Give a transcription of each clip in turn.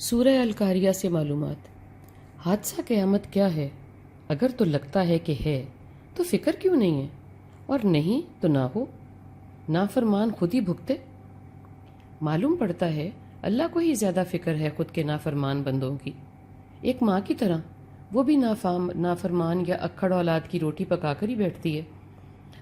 سورہ القاریہ سے معلومات۔ حادثہ قیامت کیا ہے؟ اگر تو لگتا ہے کہ ہے تو فکر کیوں نہیں ہے، اور نہیں تو نہ ہو، نافرمان خود ہی بھگتے۔ معلوم پڑتا ہے اللہ کو ہی زیادہ فکر ہے خود کے نافرمان بندوں کی، ایک ماں کی طرح وہ بھی نافرمان یا اکھڑ اولاد کی روٹی پکا کر ہی بیٹھتی ہے،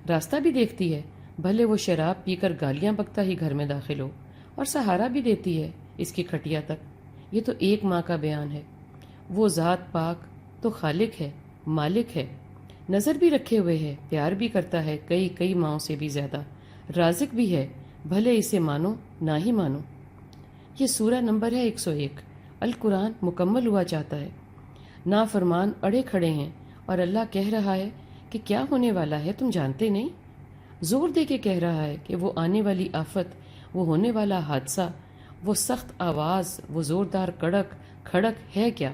راستہ بھی دیکھتی ہے، بھلے وہ شراب پی کر گالیاں بکتا ہی گھر میں داخل ہو، اور سہارا بھی دیتی ہے اس کی کھٹیا تک۔ یہ تو ایک ماں کا بیان ہے۔ وہ ذات پاک تو خالق ہے، مالک ہے، نظر بھی رکھے ہوئے ہے، پیار بھی کرتا ہے کئی ماؤں سے بھی زیادہ، رازق بھی ہے، بھلے اسے مانو نہ ہی مانو۔ یہ سورہ نمبر ہے 101۔ القرآن مکمل ہوا چاہتا ہے، نافرمان اڑے کھڑے ہیں، اور اللہ کہہ رہا ہے کہ کیا ہونے والا ہے تم جانتے نہیں؟ زور دے کے کہہ رہا ہے کہ وہ آنے والی آفت، وہ ہونے والا حادثہ، وہ سخت آواز، وہ زوردار کڑک کھڑک ہے کیا؟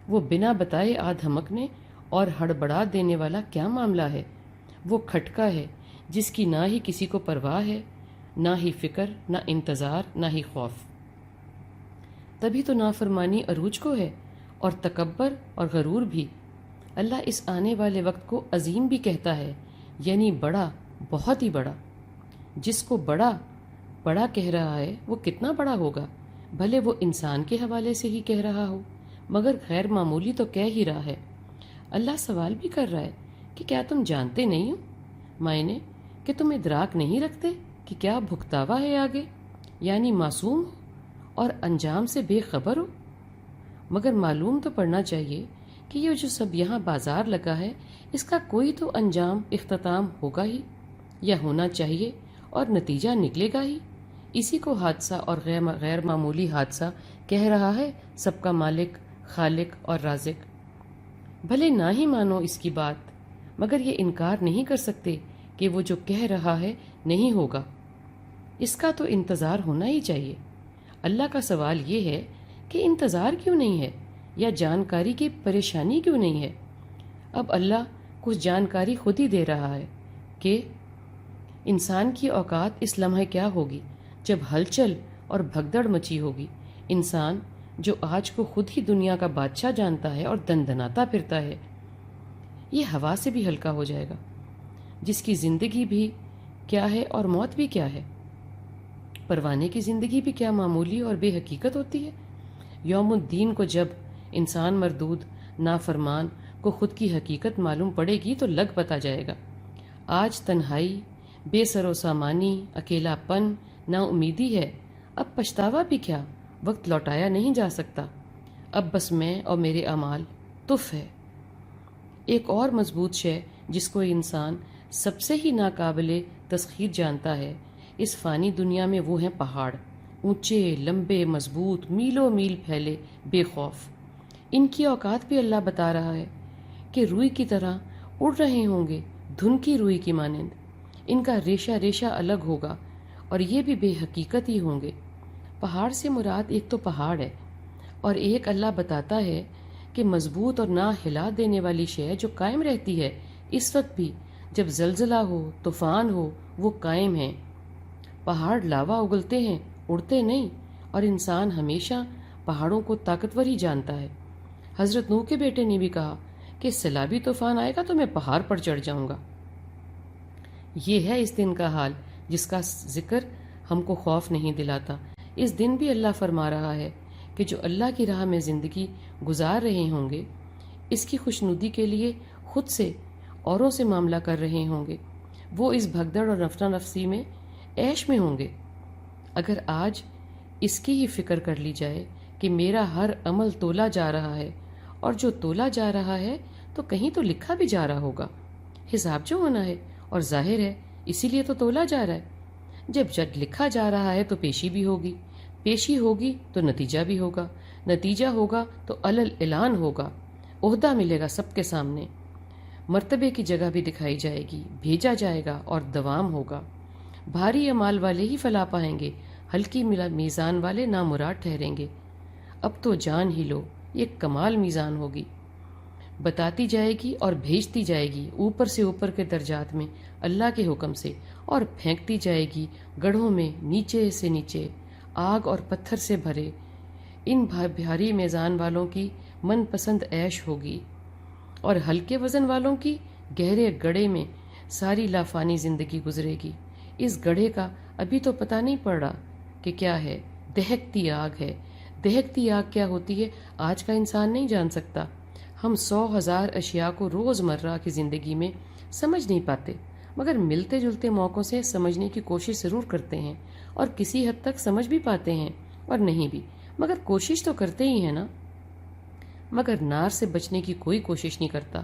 وہ بنا بتائے آ دھمکنے اور ہڑبڑا دینے والا کیا معاملہ ہے؟ وہ کھٹکا ہے جس کی نہ ہی کسی کو پرواہ ہے، نہ ہی فکر، نہ انتظار، نہ ہی خوف۔ تبھی تو نافرمانی عروج کو ہے، اور تکبر اور غرور بھی۔ اللہ اس آنے والے وقت کو عظیم بھی کہتا ہے، یعنی بڑا، بہت ہی بڑا۔ جس کو بڑا بڑا کہہ رہا ہے وہ کتنا بڑا ہوگا، بھلے وہ انسان کے حوالے سے ہی کہہ رہا ہو، مگر غیر معمولی تو کہہ ہی رہا ہے۔ اللہ سوال بھی کر رہا ہے کہ کیا تم جانتے نہیں ہو؟ معنی کہ تم ادراک نہیں رکھتے کہ کیا بھگتاوا ہے آگے، یعنی معصوم ہو اور انجام سے بے خبر ہو؟ مگر معلوم تو پڑنا چاہیے کہ یہ جو سب یہاں بازار لگا ہے، اس کا کوئی تو انجام اختتام ہوگا ہی، یا ہونا چاہیے، اور نتیجہ نکلے گا ہی۔ اسی کو حادثہ اور غیر معمولی حادثہ کہہ رہا ہے سب کا مالک، خالق اور رازق۔ بھلے نہ ہی مانو اس کی بات، مگر یہ انکار نہیں کر سکتے کہ وہ جو کہہ رہا ہے نہیں ہوگا، اس کا تو انتظار ہونا ہی چاہیے۔ اللہ کا سوال یہ ہے کہ انتظار کیوں نہیں ہے، یا جانکاری کی پریشانی کیوں نہیں ہے؟ اب اللہ کچھ جانکاری خود ہی دے رہا ہے کہ انسان کی اوقات اس لمحے کیا ہوگی جب ہلچل اور بھگدڑ مچی ہوگی۔ انسان جو آج کو خود ہی دنیا کا بادشاہ جانتا ہے اور دندناتا پھرتا ہے، یہ ہوا سے بھی ہلکا ہو جائے گا، جس کی زندگی بھی کیا ہے اور موت بھی کیا ہے۔ پروانے کی زندگی بھی کیا معمولی اور بے حقیقت ہوتی ہے۔ یوم الدین کو جب انسان مردود، نافرمان کو خود کی حقیقت معلوم پڑے گی تو لگ پتا جائے گا۔ آج تنہائی، بے سر و سامانی، اکیلا پن، نا امیدی ہے۔ اب پچھتاوا بھی کیا، وقت لوٹایا نہیں جا سکتا۔ اب بس میں اور میرے اعمال تف ہے۔ ایک اور مضبوط شے جس کو انسان سب سے ہی ناقابل تسخیر جانتا ہے اس فانی دنیا میں، وہ ہیں پہاڑ، اونچے، لمبے، مضبوط، میلوں میل پھیلے، بے خوف۔ ان کی اوقات بھی اللہ بتا رہا ہے کہ روئی کی طرح اڑ رہے ہوں گے، دھن کی روئی کی مانند۔ ان کا ریشہ ریشہ الگ ہوگا، اور یہ بھی بے حقیقت ہی ہوں گے۔ پہاڑ سے مراد ایک تو پہاڑ ہے، اور ایک اللہ بتاتا ہے کہ مضبوط اور نہ ہلا دینے والی شے جو قائم رہتی ہے اس وقت بھی، جب زلزلہ ہو، طوفان ہو، وہ قائم ہیں۔ پہاڑ لاوا اگلتے ہیں، اڑتے نہیں، اور انسان ہمیشہ پہاڑوں کو طاقتور ہی جانتا ہے۔ حضرت نوح کے بیٹے نے بھی کہا کہ سیلابی طوفان آئے گا تو میں پہاڑ پر چڑھ جاؤں گا۔ یہ ہے اس دن کا حال جس کا ذکر ہم کو خوف نہیں دلاتا۔ اس دن بھی اللہ فرما رہا ہے کہ جو اللہ کی راہ میں زندگی گزار رہے ہوں گے، اس کی خوشنودی کے لیے خود سے، اوروں سے معاملہ کر رہے ہوں گے، وہ اس بھگدڑ اور نفسا نفسی میں، عیش میں ہوں گے۔ اگر آج اس کی ہی فکر کر لی جائے کہ میرا ہر عمل تولا جا رہا ہے، اور جو تولا جا رہا ہے تو کہیں تو لکھا بھی جا رہا ہوگا، حساب جو ہونا ہے، اور ظاہر ہے اسی لیے تو تولا جا رہا ہے۔ جب جب لکھا جا رہا ہے تو پیشی بھی ہوگی، پیشی ہوگی تو نتیجہ بھی ہوگا، نتیجہ ہوگا تو علل اعلان ہوگا، عہدہ ملے گا سب کے سامنے، مرتبے کی جگہ بھی دکھائی جائے گی، بھیجا جائے گا اور دوام ہوگا۔ بھاری اعمال والے ہی فلاح پائیں گے، ہلکی میزان والے نامراد ٹھہریں گے۔ اب تو جان ہی لو، یہ کمال میزان ہوگی، بتاتی جائے گی اور بھیجتی جائے گی اوپر سے اوپر کے درجات میں اللہ کے حکم سے، اور پھینکتی جائے گی گڑھوں میں نیچے سے نیچے، آگ اور پتھر سے بھرے ان بھاری میزان والوں کی من پسند عیش ہوگی اور ہلکے وزن والوں کی گہرے گڑھے میں ساری لافانی زندگی گزرے گی۔ اس گڑھے کا ابھی تو پتہ نہیں پڑ رہا کہ کیا ہے، دہکتی آگ ہے۔ دہکتی آگ کیا ہوتی ہے آج کا انسان نہیں جان سکتا۔ ہم 100,000 اشیاء کو روز مرہ کی زندگی میں سمجھ نہیں پاتے، مگر ملتے جلتے موقعوں سے سمجھنے کی کوشش ضرور کرتے ہیں، اور کسی حد تک سمجھ بھی پاتے ہیں اور نہیں بھی، مگر کوشش تو کرتے ہی ہیں نا۔ مگر نار سے بچنے کی کوئی کوشش نہیں کرتا،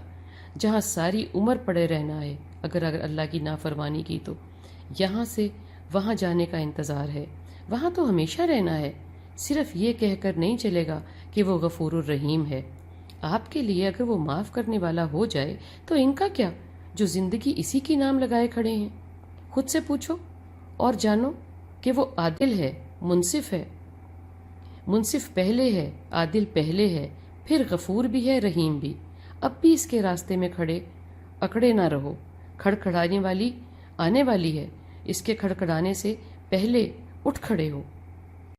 جہاں ساری عمر پڑے رہنا ہے۔ اگر اللہ کی نافرمانی کی تو یہاں سے وہاں جانے کا انتظار ہے، وہاں تو ہمیشہ رہنا ہے۔ صرف یہ کہہ کر نہیں چلے گا کہ وہ غفور الرحیم ہے آپ کے لیے۔ اگر وہ معاف کرنے والا ہو جائے تو ان کا کیا، جو زندگی اسی کی نام لگائے کھڑے ہیں۔ خود سے پوچھو اور جانو کہ وہ عادل ہے، منصف ہے۔ منصف پہلے ہے، عادل پہلے ہے، پھر غفور بھی ہے، رحیم بھی۔ اب بھی اس کے راستے میں اکڑے نہ رہو۔ کھڑکھڑانے والی آنے والی ہے، اس کے کھڑکھڑانے سے پہلے اٹھ کھڑے ہو۔